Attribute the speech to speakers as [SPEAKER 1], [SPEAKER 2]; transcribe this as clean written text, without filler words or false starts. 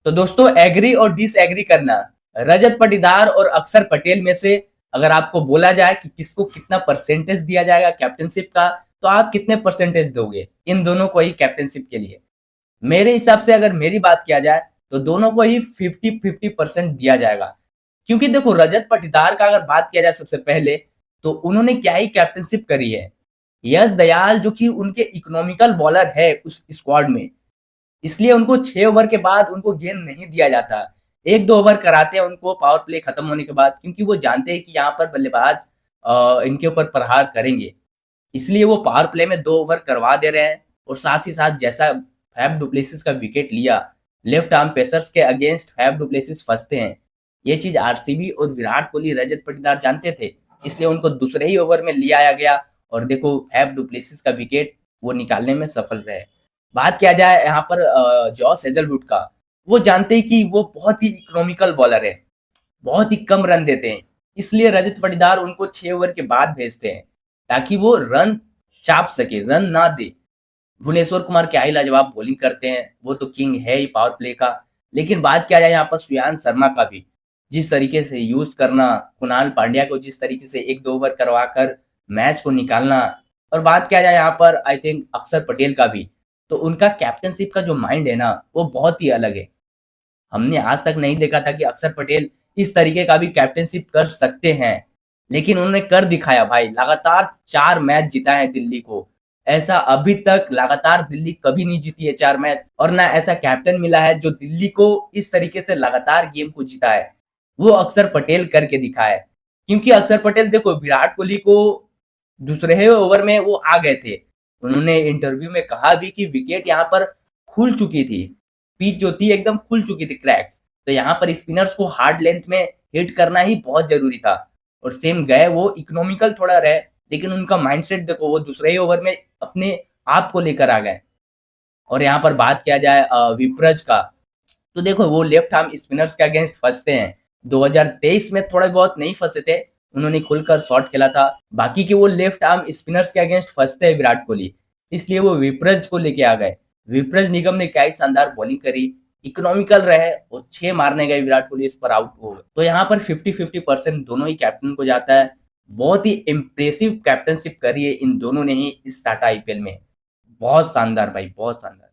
[SPEAKER 1] तो दोस्तों एग्री और डिसएग्री करना, रजत पाटीदार और अक्षर पटेल में से अगर आपको बोला जाए कि किसको कितना परसेंटेज दिया जाएगा कैप्टनशिप का, तो आप कितने परसेंटेज दोगे इन दोनों को ही कैप्टनशिप के लिए? मेरे हिसाब से अगर मेरी बात किया जाए तो दोनों को ही 50-50% दिया जाएगा। क्योंकि देखो रजत पाटीदार का अगर बात किया जाए सबसे पहले, तो उन्होंने क्या ही कैप्टनशिप करी है। यश दयाल जो कि उनके इकोनॉमिकल बॉलर है उस स्क्वाड में, इसलिए उनको 6 ओवर के बाद उनको गेंद नहीं दिया जाता। 1-2 ओवर कराते हैं उनको पावर प्ले खत्म होने के बाद, क्योंकि वो जानते हैं कि यहाँ पर बल्लेबाज इनके ऊपर प्रहार करेंगे। इसलिए वो पावर प्ले में 2 ओवर करवा दे रहे हैं और साथ ही साथ जैसा फैफ डुप्लेसिस का विकेट लिया, लेफ्ट आर्म पेसर्स के अगेंस्ट फैफ डुप्लेसिस फँसते हैं। ये चीज़ आरसीबी और विराट कोहली, रजत पाटीदार जानते थे, इसलिए उनको दूसरे ही ओवर में ले आया गया और देखो फैफ डुप्लेसिस का विकेट वो निकालने में सफल रहे। बात किया जाए यहाँ पर जॉस हेज़लवुड का, वो जानते हैं कि वो बहुत ही इकोनॉमिकल बॉलर है, बहुत ही कम रन देते हैं, इसलिए रजत पाटीदार उनको 6 ओवर के बाद भेजते हैं, ताकि वो रन चाप सके, रन ना दे। भुवनेश्वर कुमार क्या ही लाजवाब बॉलिंग करते हैं, वो तो किंग है ही पावर प्ले का। लेकिन बात किया जाए यहाँ पर श्रेयांश शर्मा का भी, जिस तरीके से यूज़ करना, कुणाल पांड्या को जिस तरीके से 1-2 ओवर करवाकर मैच को निकालना, और बात किया जाए यहाँ पर आई थिंक अक्षर पटेल का भी, तो उनका कैप्टनशिप का जो माइंड है ना, वो बहुत ही अलग है। हमने आज तक नहीं देखा था कि अक्षर पटेल इस तरीके का भी कैप्टनशिप कर सकते हैं, लेकिन उन्होंने कर दिखाया भाई। लगातार 4 मैच जीता है दिल्ली को। ऐसा अभी तक लगातार दिल्ली कभी नहीं जीती है 4 मैच, और ना ऐसा कैप्टन मिला है जो दिल्ली को इस तरीके से लगातार गेम को जीता है। वो अक्षर पटेल करके दिखाया है। क्योंकि अक्षर पटेल देखो विराट कोहली को दूसरे ही ओवर में वो आ गए थे। उन्होंने इंटरव्यू में कहा भी कि विकेट यहाँ पर खुल चुकी थी। पिच जो थी एकदम खुल चुकी थी, क्रैक्स। तो यहाँ पर स्पिनर्स को हार्ड लेंथ में हिट करना ही बहुत ज़रूरी था। और सेम गए वो इकोनॉमिकल थोड़ा रहे, लेकिन उनका माइंडसेट देखो वो दूसरे ही ओवर में अपने आप को लेकर आ गए। और यहाँ पर बात किया जाए विप्रेज का, तो देखो वो लेफ्ट आर्म स्पिनर्स के अगेंस्ट फँसते हैं। 2023 में थोड़े बहुत नहीं फँसे थे, उन्होंने खुलकर शॉट खेला था। बाकी के वो लेफ्ट आर्म स्पिनर्स के अगेंस्ट फँसते हैं विराट कोहली, इसलिए वो विप्रेज को लेके आ गए। विप्रेज निगम ने क्या ही शानदार बॉलिंग करी, इकोनॉमिकल रहे और 6 मारने गए विराट कोहली, इस पर आउट हो गए। तो यहाँ पर 50-50% दोनों ही कैप्टन को जाता है। बहुत ही इम्प्रेसिव कैप्टनशिप करी है इन दोनों ने ही इस टाटा आईपीएल में। बहुत शानदार भाई, बहुत शानदार।